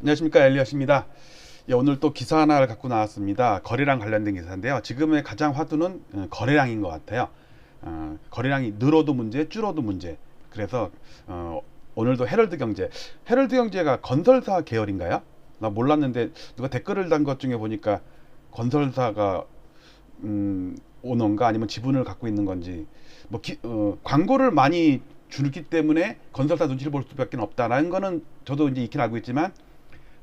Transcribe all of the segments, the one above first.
안녕하십니까, 엘리엇입니다. 예, 오늘 또 기사 하나를 갖고 나왔습니다. 거래량 관련된 기사인데요. 지금의 가장 화두는 거래량인 것 같아요. 거래량이 늘어도 문제, 줄어도 문제. 그래서 오늘도 헤럴드 경제. 헤럴드 경제가 건설사 계열인가요? 나 몰랐는데 누가 댓글을 단 것 중에 보니까 건설사가 오너인가 아니면 지분을 갖고 있는 건지 광고를 많이 주기 때문에 건설사 눈치를 볼 수밖에 없다라는 거는 저도 이제 익히 알고 있지만,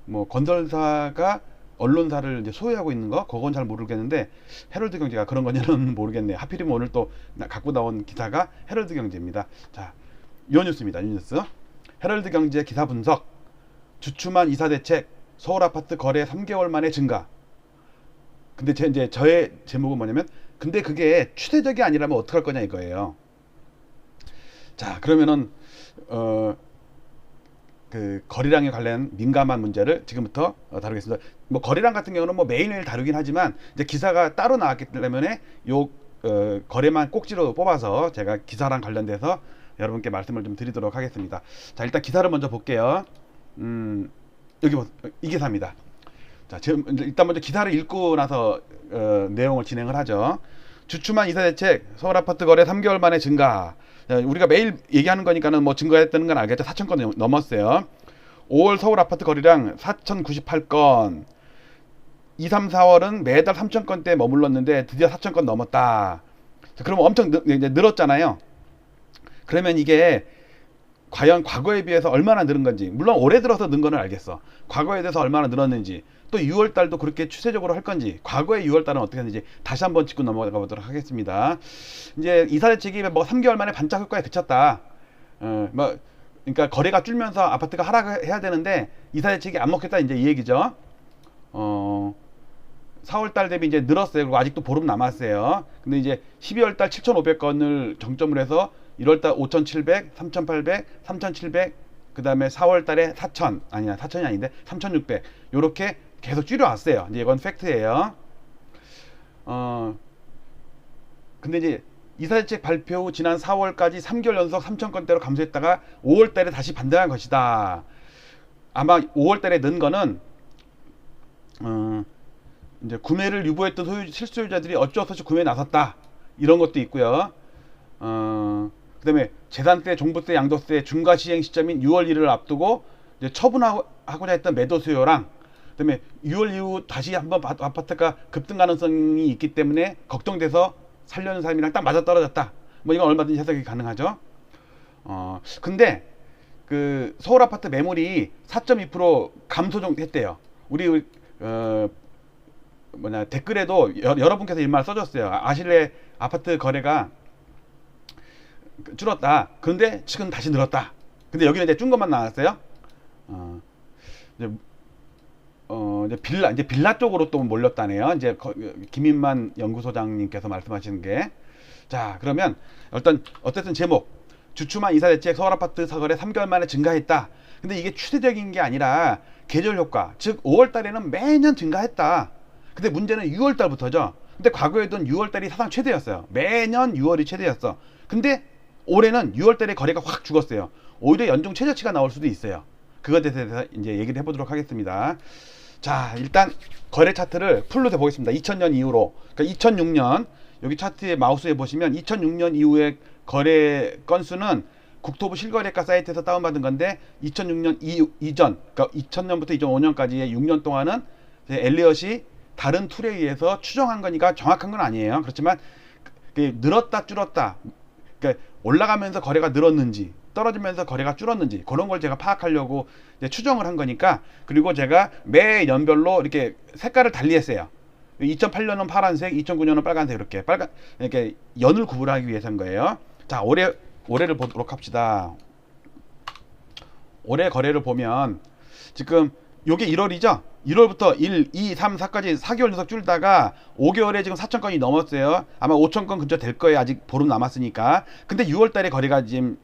뭐 건설사가 언론사를 이제 소유하고 있는 거 그건 잘 모르겠는데, 헤럴드 경제가 그런 거냐는 모르겠네요. 하필이면 오늘 또 갖고 나온 기사가 헤럴드 경제입니다. 자, 요 뉴스입니다. 이 뉴스. 헤럴드 경제 기사 분석. 주춤한 이사 대책, 서울 아파트 거래 3개월 만에 증가. 근데 이제 저의 제목은 뭐냐면, 근데 그게 추세적이 아니라면 어떡할 거냐 이거예요. 자, 그러면은 그 거래량에 관련 민감한 문제를 지금부터 다루겠습니다. 뭐 거래량 같은 경우는 뭐 매일매일 다루긴 하지만, 이제 기사가 따로 나왔기 때문에 요 거래만 꼭지로 뽑아서 제가 기사랑 관련돼서 여러분께 말씀을 좀 드리도록 하겠습니다. 자, 일단 기사를 먼저 볼게요. 여기 이 기사입니다. 자, 일단 먼저 기사를 읽고 나서 내용을 진행을 하죠. 주춤한 이사 대책, 서울 아파트 거래 3개월 만에 증가. 우리가 매일 얘기하는 거니까는 뭐 증가했다는 건 알겠죠. 4,000건 넘었어요. 5월 서울 아파트 거래량 4,098건. 2, 3, 4월은 매달 3,000건대에 머물렀는데 드디어 4,000건 넘었다. 자, 그럼 엄청 이제 늘었잖아요. 그러면 이게 과연 과거에 비해서 얼마나 늘은 건지, 물론 올해 들어서 는 거는 알겠어. 과거에 대해서 얼마나 늘었는지, 또 6월 달도 그렇게 추세적으로 할 건지, 과거의 6월 달은 어떻게 했는지 다시 한번 짚고 넘어가 보도록 하겠습니다. 이제 이사 대책이 뭐 3개월 만에 반짝 효과에 그쳤다. 뭐 그러니까 거래가 줄면서 아파트가 하락해야 되는데 이사 대책이 안 먹혔다, 이제 이 얘기죠. 4월 달 대비 이제 늘었어요. 그리고 아직도 보름 남았어요. 근데 이제 12월 달 7,500건을 정점으로 해서 1월 달 5,700, 3,800, 3,700, 그 다음에 4월 달에 4,000, 아니야, 4,000이 아닌데 3,600, 요렇게 계속 줄여왔어요. 이제 이건 팩트예요. 근데 이제 이사대책 발표 후 지난 4월까지 3개월 연속 3,000건대로 감소했다가 5월 달에 다시 반등한 것이다. 아마 5월 달에 는 거는 이제 구매를 유보했던 실소유자들이 어쩔 수 없이 구매에 나섰다, 이런 것도 있고요. 그 다음에 재산세, 종부세, 양도세 중과 시행 시점인 6월 1일을 앞두고 이제 처분하고자 했던 매도 수요랑, 그 다음에 6월 이후 다시 한번 아파트가 급등 가능성이 있기 때문에 걱정돼서 살려는 사람이랑 딱 맞아떨어졌다. 뭐 이건 얼마든지 해석이 가능하죠. 근데 그 서울 아파트 매물이 4.2% 감소 정도 했대요. 우리 댓글에도 여러분께서 일말 써줬어요. 아실래 아파트 거래가 줄었다. 그런데 지금 다시 늘었다. 근데 여기는 이제 준 것만 나왔어요. 이제 빌라 쪽으로 또 몰렸다네요. 이제 김인만 연구소장님께서 말씀하시는 게. 자, 그러면 어쨌든 제목, 주춤한 이사 대책, 서울 아파트 거래 3개월 만에 증가했다. 근데 이게 추세적인 게 아니라 계절 효과, 즉 5월 달에는 매년 증가했다. 근데 문제는 6월 달부터죠. 근데 과거에는 6월 달이 사상 최대였어요. 매년 6월이 최대였어. 근데 올해는 6월 달에 거래가 확 죽었어요. 오히려 연중 최저치가 나올 수도 있어요. 그것에 대해서 이제 얘기를 해보도록 하겠습니다. 자, 일단 거래 차트를 풀로 해보겠습니다. 2000년 이후로. 그러니까 2006년, 여기 차트에 마우스에 보시면 2006년 이후의 거래 건수는 국토부 실거래가 사이트에서 다운받은 건데, 2006년 이전, 그러니까 2000년부터 2005년까지의 6년 동안은 엘리엇이 다른 툴에 의해서 추정한 거니까 정확한 건 아니에요. 그렇지만 늘었다 줄었다, 그러니까 올라가면서 거래가 늘었는지 떨어지면서 거래가 줄었는지 그런 걸 제가 파악하려고 이제 추정을 한 거니까. 그리고 제가 매 년별로 이렇게 색깔을 달리 했어요. 2008년은 파란색, 2009년은 빨간색, 이렇게 연을 구분하기 위해서인 거예요. 자, 올해를 보도록 합시다. 올해 거래를 보면 지금 요게 1월이죠. 1월부터 1, 2, 3, 4까지 4개월 연속 줄다가 5개월에 지금 4,000건이 넘었어요. 아마 5,000건 근처 될 거예요. 아직 보름 남았으니까. 근데 6월 달에 거래가 지금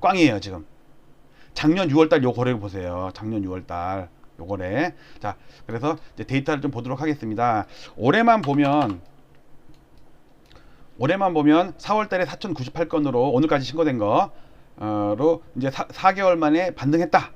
꽝이에요, 지금. 작년 6월 달 요 거래를 보세요. 작년 6월 달 요 거래. 자, 그래서 이제 데이터를 좀 보도록 하겠습니다. 올해만 보면 4월 달에 4,098건으로 오늘까지 신고된 거로 이제 4개월 만에 반등했다.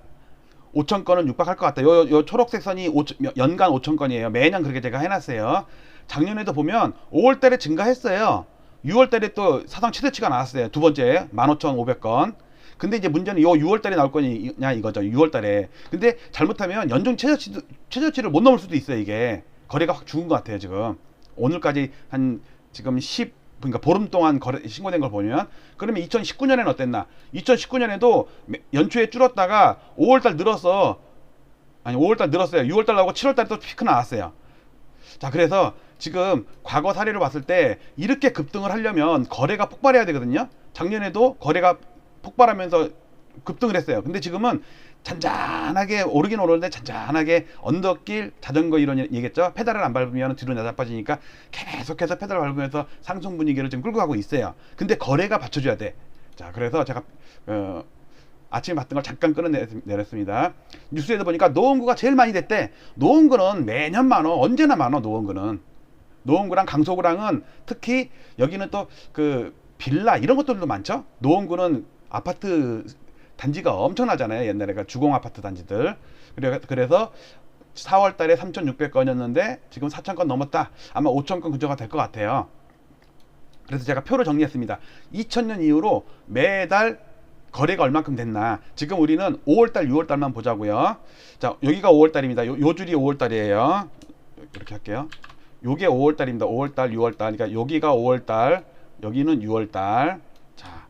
5천 건은 육박할 것 같다. 요 초록색 선이 연간 5천 건이에요. 매년 그렇게 제가 해놨어요. 작년에도 보면 5월 달에 증가했어요. 6월 달에 또 사상 최대치가 나왔어요. 두 번째 15,500건. 근데 이제 문제는 요 6월 달에 나올 거냐 이거죠. 6월 달에. 근데 잘못하면 연중 최저치를 못 넘을 수도 있어요. 이게 거래가 확 죽은 것 같아요. 지금 오늘까지 한 지금 10 그러니까 보름 동안 신고된 걸 보면, 그러면 2019년에는 어땠나? 2019년에도 연초에 줄었다가 5월달 늘어서, 아니 5월달 늘었어요. 6월달 나오고 7월달에 또 피크 나왔어요. 자, 그래서 지금 과거 사례를 봤을 때 이렇게 급등을 하려면 거래가 폭발해야 되거든요. 작년에도 거래가 폭발하면서 급등을 했어요. 근데 지금은 잔잔하게 오르긴 오르는데 잔잔하게 언덕길 자전거 이런 얘기겠죠. 페달을 안 밟으면 뒤로 낮아빠지니까 계속해서 페달을 밟으면서 상승 분위기를 지금 끌고 가고 있어요. 근데 거래가 받쳐줘야 돼. 자, 그래서 제가 아침에 봤던 걸 잠깐 끌어내렸습니다. 뉴스에도 보니까 노원구가 제일 많이 됐대. 노원구는 매년 많어. 언제나 많어. 노원구랑 강서구랑은 특히 여기는 또 그 빌라 이런 것들도 많죠. 노원구는 아파트 단지가 엄청나잖아요. 옛날에가 주공 아파트 단지들. 그래서 4월 달에 3,600건이었는데 지금 4,000건 넘었다. 아마 5,000건 근처가 될 것 같아요. 그래서 제가 표를 정리했습니다. 2000년 이후로 매달 거래가 얼만큼 됐나. 지금 우리는 5월달, 6월달만 보자고요. 자, 여기가 5월달입니다. 요 줄이 5월달이에요. 이렇게 할게요. 요게 5월달입니다. 5월달, 6월달. 그러니까 여기가 5월달, 여기는 6월달. 자,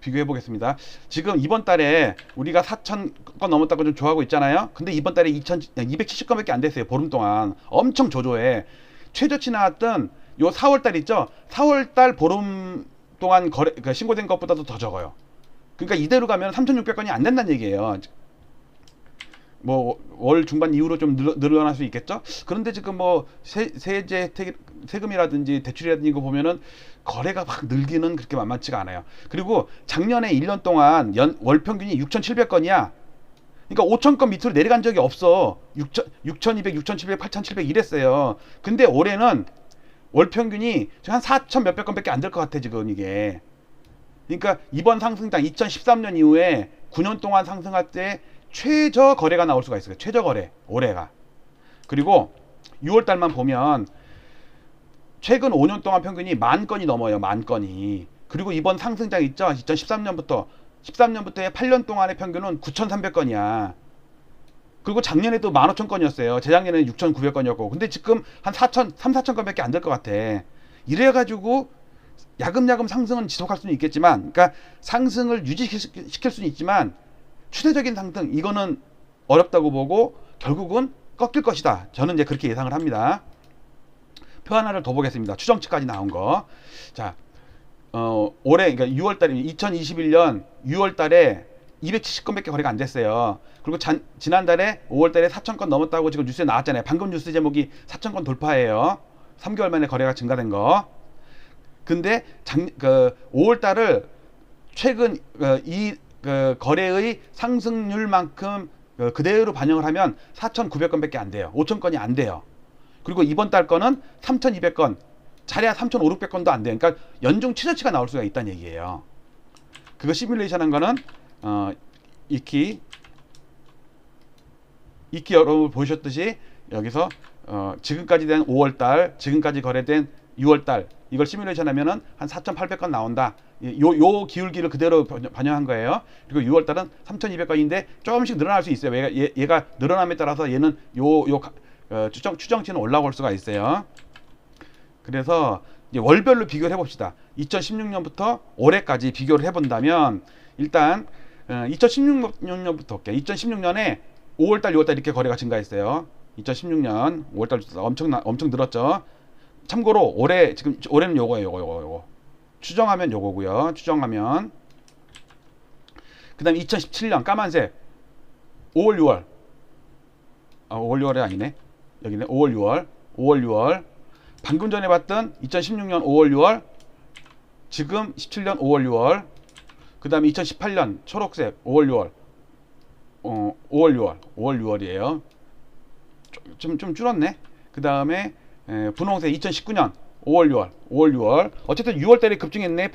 비교해 보겠습니다. 지금 이번 달에 우리가 4,000건 넘었다고 좀 좋아하고 있잖아요. 근데 이번 달에 270건밖에 안 됐어요. 보름 동안 엄청 조조해. 최저치 나왔던 요 4월달 있죠. 4월달 보름 동안 그러니까 신고된 것보다도 더 적어요. 그러니까 이대로 가면 3,600건이 안 된다는 얘기예요. 뭐 월 중반 이후로 좀 늘어날 수 있겠죠. 그런데 지금 뭐 세제 혜택, 세금이라든지 대출이라든지 이거 보면은 거래가 확 늘기는 그렇게 만만치가 않아요. 그리고 작년에 1년 동안 월 평균이 6,700건이야. 그러니까 5,000건 밑으로 내려간 적이 없어. 6,200, 6,700, 8,700 이랬어요. 근데 올해는 월 평균이 한 4,000 몇백 건밖에 안 될 것 같아 지금 이게. 그러니까 이번 상승장 2013년 이후에 9년 동안 상승할 때 최저 거래가 나올 수가 있어요. 최저 거래 올해가. 그리고 6월 달만 보면 최근 5년 동안 평균이 10,000건이 넘어요. 10,000건이. 그리고 이번 상승장 있죠. 2013년부터의 8년 동안의 평균은 9,300건이야. 그리고 작년에도 15,000건이었어요. 재작년에는 6,900건이었고. 근데 지금 한 3,4,000건밖에 안 될 것 같아. 이래가지고 야금야금 상승은 지속할 수는 있겠지만, 그러니까 상승을 유지시킬 수는 있지만 추세적인 상승 이거는 어렵다고 보고 결국은 꺾일 것이다. 저는 이제 그렇게 예상을 합니다. 표 하나를 더 보겠습니다. 추정치까지 나온 거. 자, 올해 그러니까 6월 달에 2021년 6월 달에 270건밖에 거래가 안 됐어요. 그리고 지난달에 5월 달에 4,000건 넘었다고 지금 뉴스에 나왔잖아요. 방금 뉴스 제목이 4,000건 돌파예요. 3개월 만에 거래가 증가된 거. 근데 5월 달을 최근 거래의 상승률만큼 그대로 반영을 하면 4,900건밖에 안 돼요. 5,000건이 안 돼요. 그리고 이번 달 거는 3,200건, 잘해야 3,500건도 안 돼요. 그러니까 연중 최저치가 나올 수가 있다는 얘기예요. 그거 시뮬레이션 한 거는 이키 여러분 보셨듯이 여기서 지금까지 된 5월달, 지금까지 거래된 6월달 이걸 시뮬레이션 하면은 한 4,800건 나온다. 요 기울기를 그대로 반영한 거예요. 그리고 6월달은 3,200건인데 조금씩 늘어날 수 있어요. 얘가 늘어남에 따라서 얘는 추정치는 올라올 수가 있어요. 그래서 이제 월별로 비교를 해봅시다. 2016년부터 올해까지 비교를 해본다면 일단 2016년부터 올게요. 2016년에 5월달, 6월달 이렇게 거래가 증가했어요. 2016년 5월달 엄청 늘었죠. 참고로 올해는 요거예요. 요거. 추정하면 요거고요. 추정하면 그 다음에 2017년 까만색 5월, 6월 5월, 6월이 아니네. 여기네. 5월, 6월 방금 전에 봤던 2016년 5월, 6월 지금 17년 5월, 6월 그 다음에 2018년 초록색 5월, 6월 5월, 6월이에요. 좀 줄었네. 그 다음에 분홍색 2019년 5월, 6월 어쨌든 6월 달에 급증했네.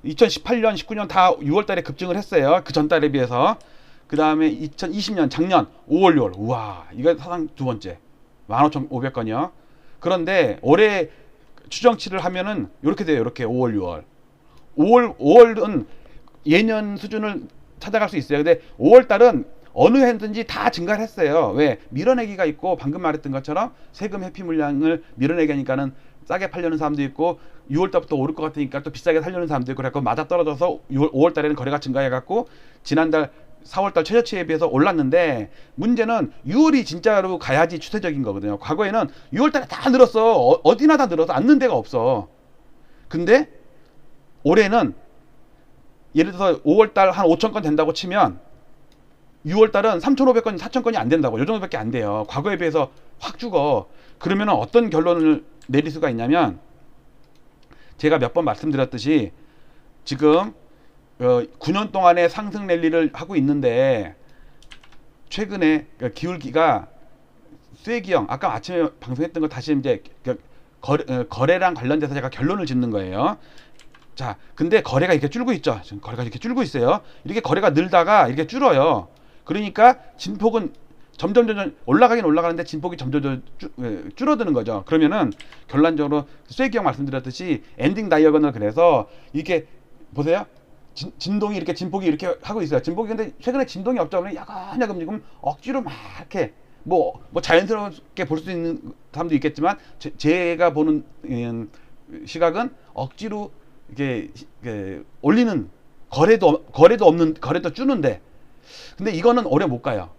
2018년, 19년 다 6월 달에 급증을 했어요. 그 전 달에 비해서. 그 다음에 2020년 작년 5월, 6월. 우와, 이거 사상 두 번째. 15,500건이요. 그런데 올해 추정치를 하면은 이렇게 돼요. 이렇게 5월, 6월. 5월은 예년 수준을 찾아갈 수 있어요. 근데 5월 달은 어느 해든지 다 증가를 했어요. 왜? 밀어내기가 있고 방금 말했던 것처럼 세금 회피 물량을 밀어내기 하니까는 싸게 팔려는 사람도 있고 6월 달부터 오를 것 같으니까 또 비싸게 살려는 사람도 있고 그래서 맞아 떨어져서 5월 달에는 거래가 증가해갖고 지난달 4월 달 최저치에 비해서 올랐는데 문제는 6월이 진짜로 가야지 추세적인 거거든요. 과거에는 6월 달에 다 늘었어. 어디나 다 늘어서 앉는 데가 없어. 근데 올해는 예를 들어서 5월 달 한 5천 건 된다고 치면 6월 달은 3,500건, 4,000건이 안 된다고. 요 정도밖에 안 돼요. 과거에 비해서 확 죽어. 그러면 어떤 결론을 내릴 수가 있냐면 제가 몇 번 말씀드렸듯이 지금 9년 동안의 상승 랠리를 하고 있는데 최근에 기울기가 쇠기형 아까 아침에 방송했던 거 다시 이제 거래랑 관련돼서 제가 결론을 짓는 거예요. 자, 근데 거래가 이렇게 줄고 있죠. 지금 거래가 이렇게 줄고 있어요. 이렇게 거래가 늘다가 이렇게 줄어요. 그러니까 진폭은 점점 올라가긴 올라가는데 진폭이 점점 줄어드는 거죠. 그러면은 결론적으로 쇠기형 말씀드렸듯이 엔딩 다이어건을 그래서 이렇게 보세요. 진동이 이렇게 진폭이 이렇게 하고 있어요. 진폭이 근데 최근에 진동이 없다 보면 야금야금 지금 억지로 막 이렇게 뭐 자연스럽게 볼 수 있는 사람도 있겠지만 제가 보는 시각은 억지로 이게 올리는 거래도 없는 거래도 주는데 근데 이거는 오래 못 가요.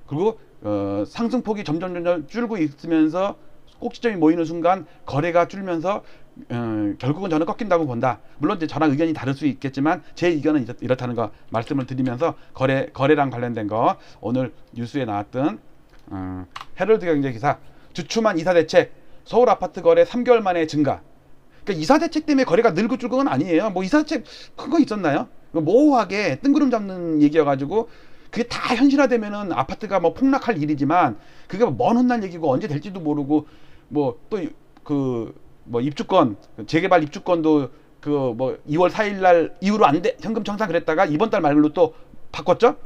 그리고 상승폭이 점점 줄고 있으면서 꼭지점이 모이는 순간 거래가 줄면서 결국은 저는 꺾인다고 본다. 물론 이제 저랑 의견이 다를 수 있겠지만 제 의견은 이렇다는 거 말씀을 드리면서 거래랑 관련된 거 오늘 뉴스에 나왔던 헤럴드 경제 기사 주춤한 이사 대책 서울 아파트 거래 3개월 만에 증가. 그러니까 이사 대책 때문에 거래가 늘고 줄고 건 아니에요. 뭐 이사 대책 큰 거 있었나요? 모호하게 뜬구름 잡는 얘기여가지고 그게 다 현실화되면은 아파트가 뭐 폭락할 일이지만 그게 먼 훗날 얘기고 언제 될지도 모르고 뭐 또 뭐 입주권 재개발 입주권도 그 뭐 2월 4일 날 이후로 안 돼 현금 청산 그랬다가 이번 달 말로 또 바꿨죠?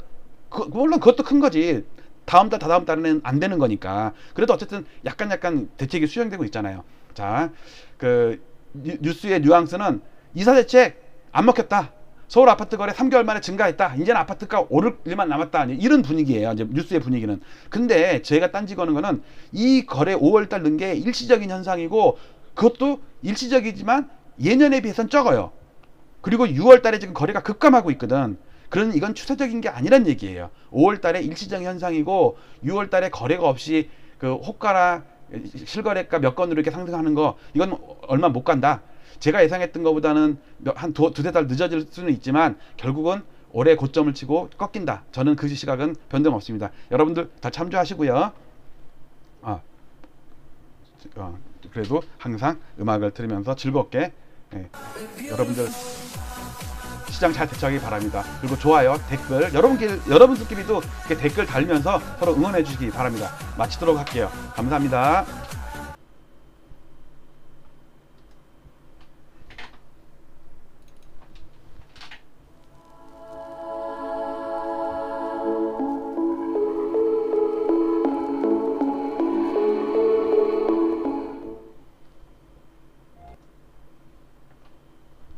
물론 그것도 큰 거지. 다음 달 다다음 달에는 안 되는 거니까. 그래도 어쨌든 약간 대책이 수정되고 있잖아요. 자, 그 뉴스의 뉘앙스는 이사 대책 안 먹혔다. 서울 아파트 거래 3개월 만에 증가했다. 이제는 아파트가 오를 일만 남았다. 이런 분위기예요. 이제 뉴스의 분위기는. 근데 제가 딴지 거는 거는 이 거래 5월 달 는 게 일시적인 현상이고 그것도 일시적이지만 예년에 비해서는 적어요. 그리고 6월 달에 지금 거래가 급감하고 있거든. 그러니 이건 추세적인 게 아니란 얘기예요. 5월 달에 일시적인 현상이고 6월 달에 거래가 없이 그 호가나 실거래가 몇 건으로 이렇게 상승하는 거 이건 얼마 못 간다. 제가 예상했던 것보다는 한 두세 달 늦어질 수는 있지만 결국은 올해 고점을 치고 꺾인다. 저는 그 시각은 변동없습니다. 여러분들 다 참조하시고요. 그래도 항상 음악을 들으면서 즐겁게 여러분들 시장 잘 대처하기 바랍니다. 그리고 좋아요, 댓글 여러분들끼리도 이렇게 댓글 달면서 서로 응원해 주시기 바랍니다. 마치도록 할게요. 감사합니다.